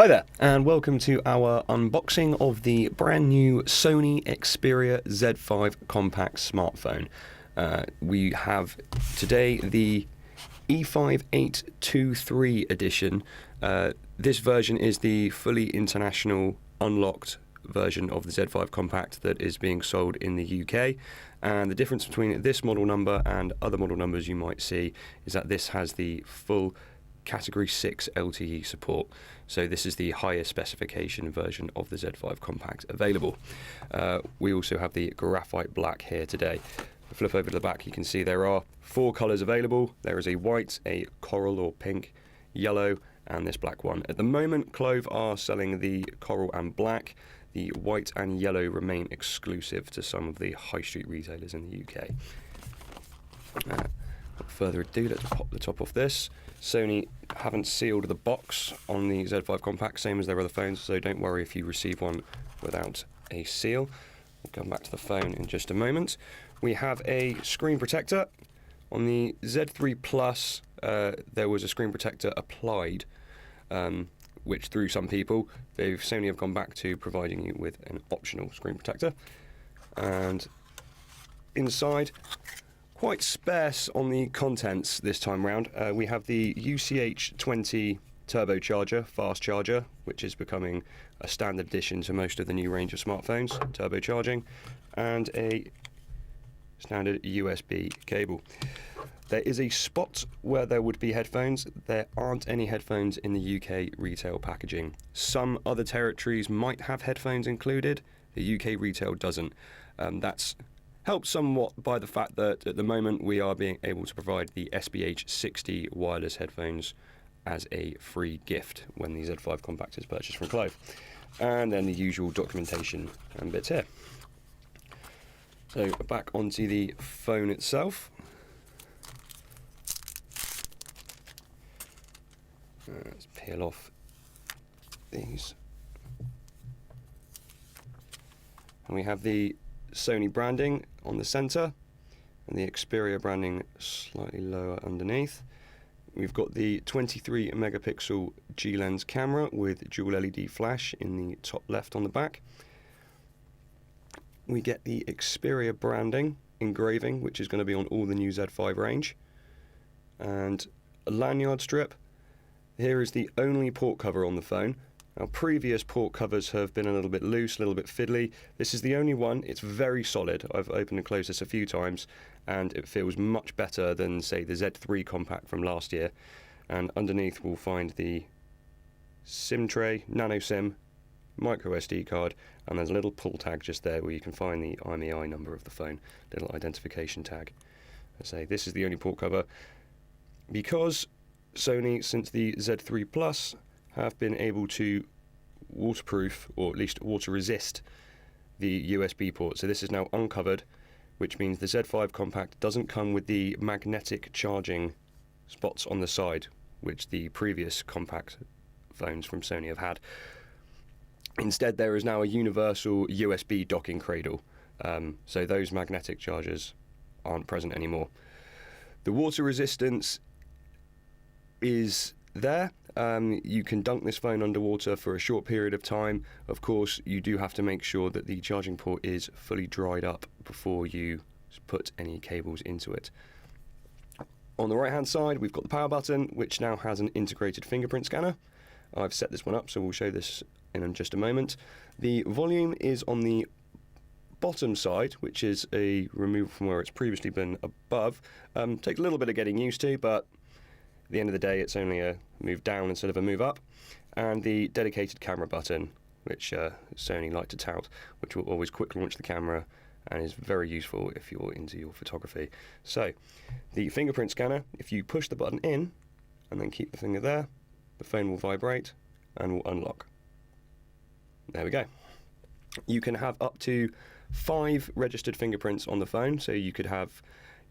Hi there, and welcome to our unboxing of the brand new Sony Xperia Z5 compact smartphone. We have today the E5823 edition. This version is the fully international unlocked version of the Z5 compact that is being sold in the UK. And the difference between this model number and other model numbers you might see is that this has the full Category 6 LTE support. So this is the highest specification version of the Z5 compact available. We also have the graphite black here today. If I flip over to the back, you can see there are 4 colours available. There is a white, a coral or pink, yellow, and this black one. At the moment, Clove are selling the coral and black. The white and yellow remain exclusive to some of the high street retailers in the UK. Without further ado, let's pop the top off this. Sony haven't sealed the box on the Z5 compact, same as their other phones, so don't worry if you receive one without a seal. We'll come back to the phone in just a moment. We have a screen protector. On the Z3 Plus, there was a screen protector applied, which threw some people. Sony have gone back to providing you with an optional screen protector. And inside, quite sparse on the contents this time round. We have the UCH20 turbocharger, fast charger, which is becoming a standard addition to most of the new range of smartphones, turbocharging, and a standard USB cable. There is a spot where there would be headphones. There aren't any headphones in the UK retail packaging. Some other territories might have headphones included. The UK retail doesn't. That's helped somewhat by the fact that at the moment we are being able to provide the SBH60 wireless headphones as a free gift when the Z5 compact is purchased from Clove. And then the usual documentation and bits here. So back onto the phone itself. Let's peel off these. And we have the Sony branding on the centre and the Xperia branding slightly lower underneath. We've got the 23 megapixel G-lens camera with dual LED flash in the top left on the back. We get the Xperia branding engraving, which is going to be on all the new Z5 range, and a lanyard strip. Here is the only port cover on the phone. Now, previous port covers have been a little bit loose, a little bit fiddly. This is the only one. It's very solid. I've opened and closed this a few times, and it feels much better than, say, the Z3 compact from last year. And underneath we'll find the SIM tray, nano SIM, micro SD card, and there's a little pull tag just there where you can find the IMEI number of the phone, little identification tag. I say this is the only port cover because Sony, since the Z3 Plus, have been able to waterproof, or at least water resist, the USB port. So this is now uncovered, which means the Z5 compact doesn't come with the magnetic charging spots on the side, which the previous compact phones from Sony have had. Instead, there is now a universal USB docking cradle, so those magnetic chargers aren't present anymore. The water resistance is there. You can dunk this phone underwater for a short period of time. Of course, you do have to make sure that the charging port is fully dried up before you put any cables into it. On the right hand side, we've got the power button, which now has an integrated fingerprint scanner. I've set this one up, so we'll show this in just a moment. The volume is on the bottom side, which is a removal from where it's previously been above. Takes a little bit of getting used to, but at the end of the day, it's only a move down instead of a move up. And the dedicated camera button, which Sony like to tout, which will always quick launch the camera and is very useful if you're into your photography. So, the fingerprint scanner, if you push the button in and then keep the finger there, the phone will vibrate and will unlock. There we go. You can have up to 5 registered fingerprints on the phone, so you could have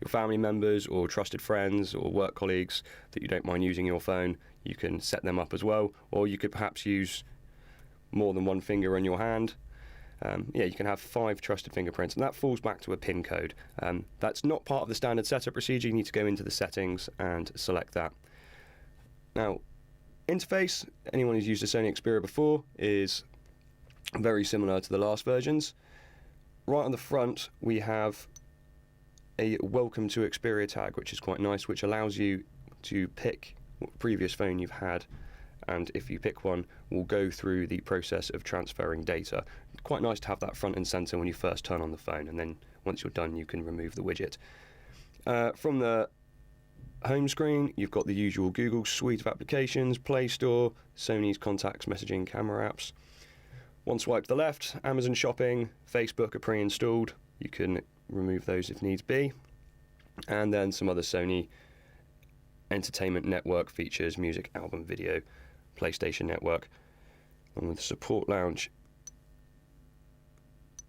your family members or trusted friends or work colleagues that you don't mind using your phone. You can set them up as well, or you could perhaps use more than one finger in your hand. You can have 5 trusted fingerprints, and that falls back to a PIN code. That's not part of the standard setup procedure. You need to go into the settings and select that. Now, interface, anyone who's used a Sony Xperia before, is very similar to the last versions. Right on the front we have a welcome to Xperia tag, which is quite nice, which allows you to pick what previous phone you've had, and if you pick one, we'll go through the process of transferring data. Quite nice to have that front and center when you first turn on the phone, and then once you're done you can remove the widget. From the home screen you've got the usual Google suite of applications, Play Store, Sony's contacts, messaging, camera apps. One swipe to the left, Amazon Shopping, Facebook are pre-installed, you can remove those if needs be, and then some other Sony entertainment network features, music, album, video, PlayStation Network, and with the support lounge.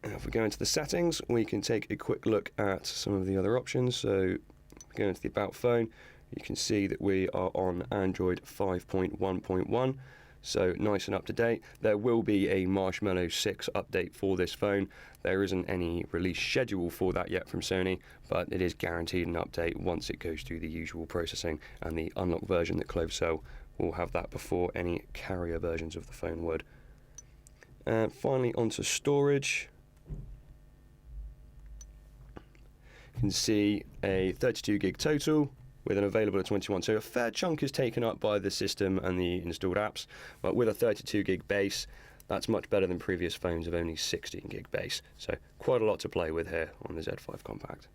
And if we go into the settings, we can take a quick look at some of the other options. So if we go into the About Phone, you can see that we are on Android 5.1.1, so nice and up to date. There will be a Marshmallow 6 update for this phone. There isn't any release schedule for that yet from Sony, but it is guaranteed an update once it goes through the usual processing, and the unlocked version that Clove sell will have that before any carrier versions of the phone would. Finally, onto storage. You can see a 32 gig total with an available at 21, so a fair chunk is taken up by the system and the installed apps, but with a 32 gig base, that's much better than previous phones of only 16 gig base, so quite a lot to play with here on the Z5 Compact.